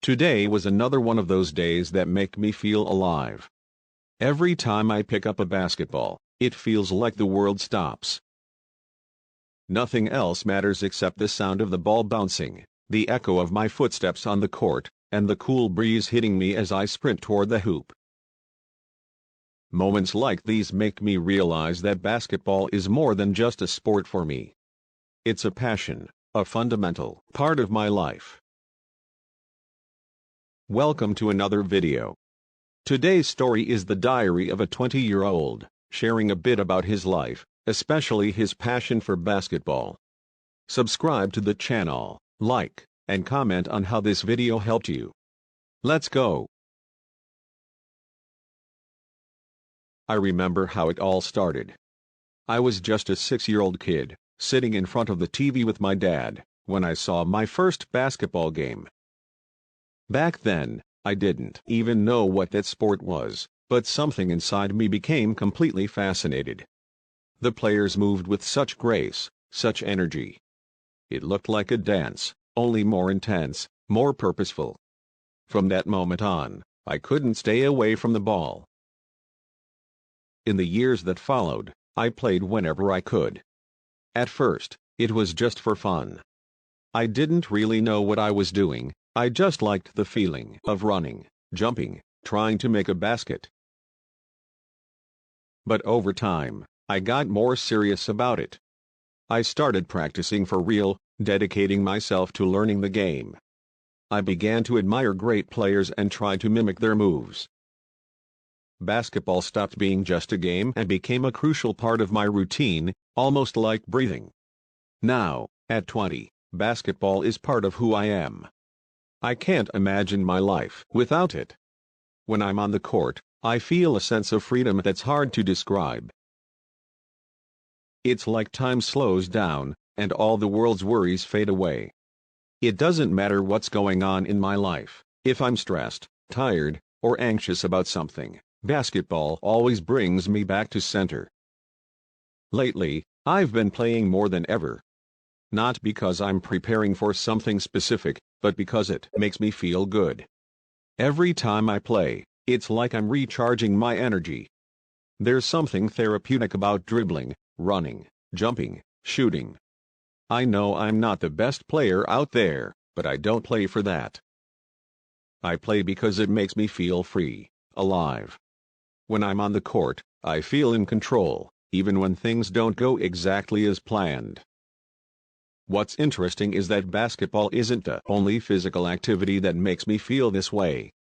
Today was another one of those days that make me feel alive. Every time I pick up a basketball, it feels like the world stops. Nothing else matters except the sound of the ball bouncing, the echo of my footsteps on the court, and the cool breeze hitting me as I sprint toward the hoop. Moments like these make me realize that basketball is more than just a sport for me. It's a passion, a fundamental part of my life. Welcome to another video. Today's story is the diary of a 20-year-old, sharing a bit about his life, especially his passion for basketball. Subscribe to the channel, like, and comment on how this video helped you. Let's go. I remember how it all started. I was just a 6-year-old kid, sitting in front of the TV with my dad, when I saw my first basketball game. Back then, I didn't even know what that sport was, but something inside me became completely fascinated. The players moved with such grace, such energy. It looked like a dance, only more intense, more purposeful. From that moment on, I couldn't stay away from the ball. In the years that followed, I played whenever I could. At first, it was just for fun. I didn't really know what I was doing, I just liked the feeling of running, jumping, trying to make a basket. But over time, I got more serious about it. I started practicing for real, dedicating myself to learning the game. I began to admire great players and try to mimic their moves. Basketball stopped being just a game and became a crucial part of my routine, almost like breathing. Now, at 20, basketball is part of who I am. I can't imagine my life without it. When I'm on the court, I feel a sense of freedom that's hard to describe. It's like time slows down, and all the world's worries fade away. It doesn't matter what's going on in my life. If I'm stressed, tired, or anxious about something, basketball always brings me back to center. Lately, I've been playing more than ever. Not because I'm preparing for something specific, but because it makes me feel good. Every time I play, it's like I'm recharging my energy. There's something therapeutic about dribbling, running, jumping, shooting. I know I'm not the best player out there, but I don't play for that. I play because it makes me feel free, alive. When I'm on the court, I feel in control, even when things don't go exactly as planned. What's interesting is that basketball isn't the only physical activity that makes me feel this way.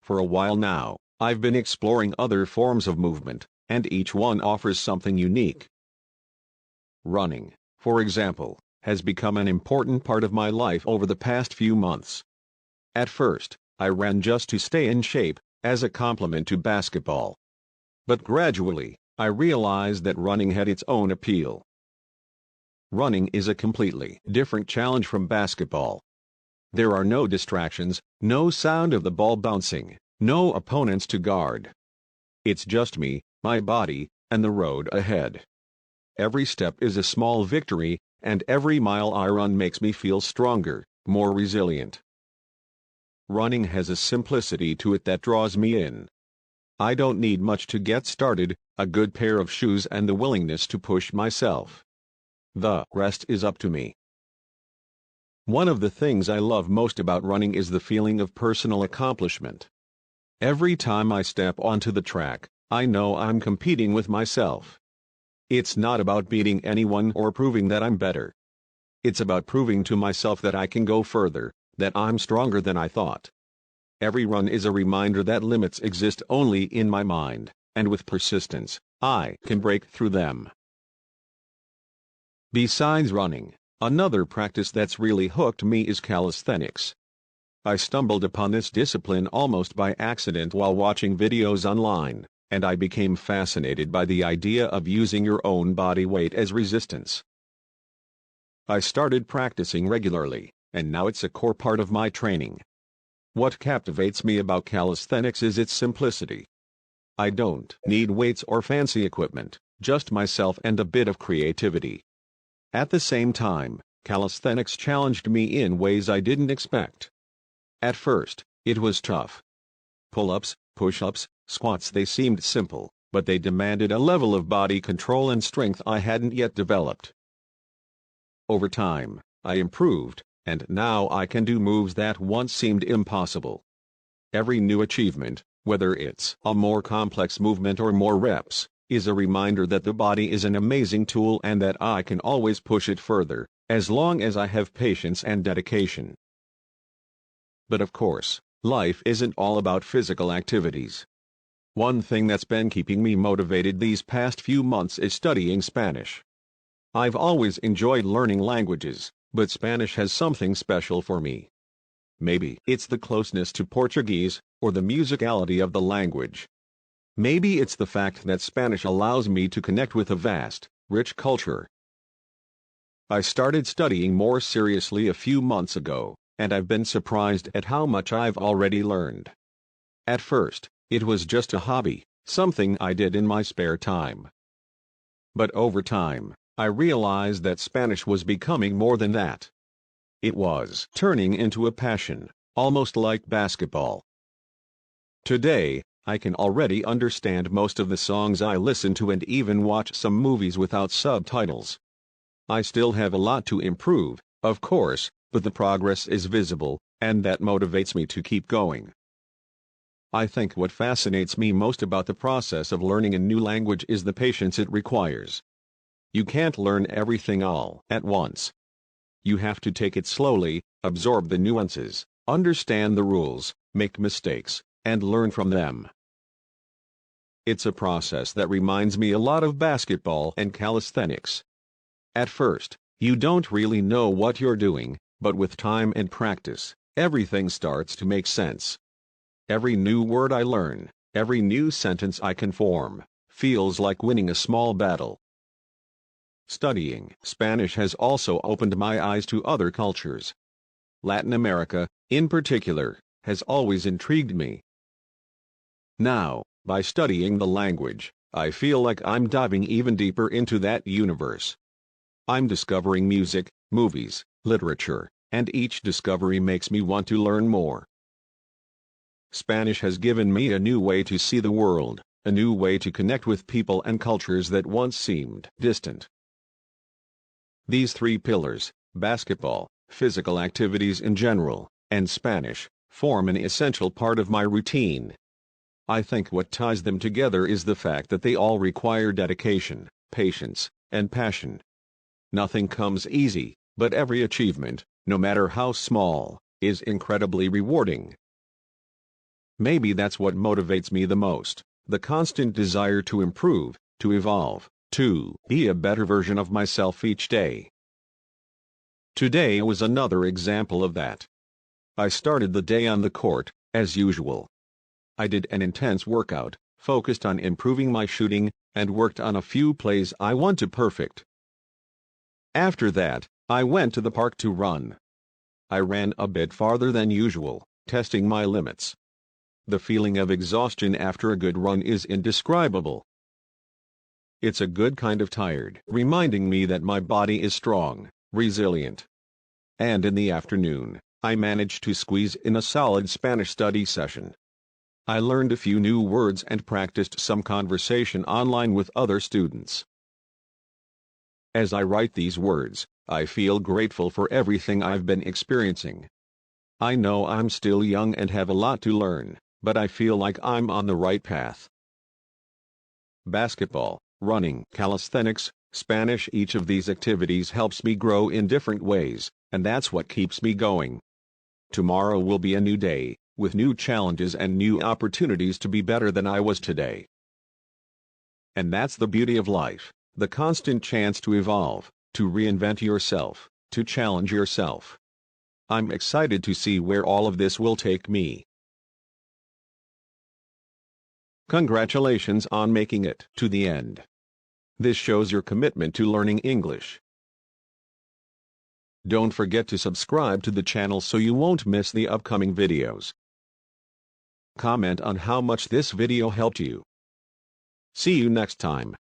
For a while now, I've been exploring other forms of movement, and each one offers something unique. Running, for example, has become an important part of my life over the past few months. At first, I ran just to stay in shape, as a complement to basketball. But gradually, I realized that running had its own appeal. Running is a completely different challenge from basketball. There are no distractions, no sound of the ball bouncing, no opponents to guard. It's just me, my body, and the road ahead. Every step is a small victory, and every mile I run makes me feel stronger, more resilient. Running has a simplicity to it that draws me in. I don't need much to get started, a good pair of shoes and the willingness to push myself. The rest is up to me. One of the things I love most about running is the feeling of personal accomplishment. Every time I step onto the track, I know I'm competing with myself. It's not about beating anyone or proving that I'm better. It's about proving to myself that I can go further, that I'm stronger than I thought. Every run is a reminder that limits exist only in my mind, and with persistence, I can break through them. Besides running, another practice that's really hooked me is calisthenics. I stumbled upon this discipline almost by accident while watching videos online, and I became fascinated by the idea of using your own body weight as resistance. I started practicing regularly, and now it's a core part of my training. What captivates me about calisthenics is its simplicity. I don't need weights or fancy equipment, just myself and a bit of creativity. At the same time, calisthenics challenged me in ways I didn't expect. At first, it was tough. Pull-ups, push-ups, squats, they seemed simple, but they demanded a level of body control and strength I hadn't yet developed. Over time, I improved, and now I can do moves that once seemed impossible. Every new achievement, whether it's a more complex movement or more reps, is a reminder that the body is an amazing tool and that I can always push it further, as long as I have patience and dedication. But of course, life isn't all about physical activities. One thing that's been keeping me motivated these past few months is studying Spanish. I've always enjoyed learning languages, but Spanish has something special for me. Maybe it's the closeness to Portuguese, or the musicality of the language. Maybe it's the fact that Spanish allows me to connect with a vast, rich culture. I started studying more seriously a few months ago, and I've been surprised at how much I've already learned. At first, it was just a hobby, something I did in my spare time. But over time, I realized that Spanish was becoming more than that. It was turning into a passion, almost like basketball. Today, I can already understand most of the songs I listen to and even watch some movies without subtitles. I still have a lot to improve, of course, but the progress is visible, and that motivates me to keep going. I think what fascinates me most about the process of learning a new language is the patience it requires. You can't learn everything all at once. You have to take it slowly, absorb the nuances, understand the rules, make mistakes, and learn from them. It's a process that reminds me a lot of basketball and calisthenics. At first, you don't really know what you're doing, but with time and practice, everything starts to make sense. Every new word I learn, every new sentence I can form, feels like winning a small battle. Studying Spanish has also opened my eyes to other cultures. Latin America, in particular, has always intrigued me. Now, by studying the language, I feel like I'm diving even deeper into that universe. I'm discovering music, movies, literature, and each discovery makes me want to learn more. Spanish has given me a new way to see the world, a new way to connect with people and cultures that once seemed distant. These three pillars, basketball, physical activities in general, and Spanish, form an essential part of my routine. I think what ties them together is the fact that they all require dedication, patience, and passion. Nothing comes easy, but every achievement, no matter how small, is incredibly rewarding. Maybe that's what motivates me the most, the constant desire to improve, to evolve, to be a better version of myself each day. Today was another example of that. I started the day on the court, as usual. I did an intense workout, focused on improving my shooting, and worked on a few plays I want to perfect. After that, I went to the park to run. I ran a bit farther than usual, testing my limits. The feeling of exhaustion after a good run is indescribable. It's a good kind of tired, reminding me that my body is strong, resilient. And in the afternoon, I managed to squeeze in a solid Spanish study session. I learned a few new words and practiced some conversation online with other students. As I write these words, I feel grateful for everything I've been experiencing. I know I'm still young and have a lot to learn, but I feel like I'm on the right path. Basketball, running, calisthenics, Spanish, each of these activities helps me grow in different ways, and that's what keeps me going. Tomorrow will be a new day, with new challenges and new opportunities to be better than I was today. And that's the beauty of life, the constant chance to evolve, to reinvent yourself, to challenge yourself. I'm excited to see where all of this will take me. Congratulations on making it to the end. This shows your commitment to learning English. Don't forget to subscribe to the channel so you won't miss the upcoming videos. Comment on how much this video helped you. See you next time.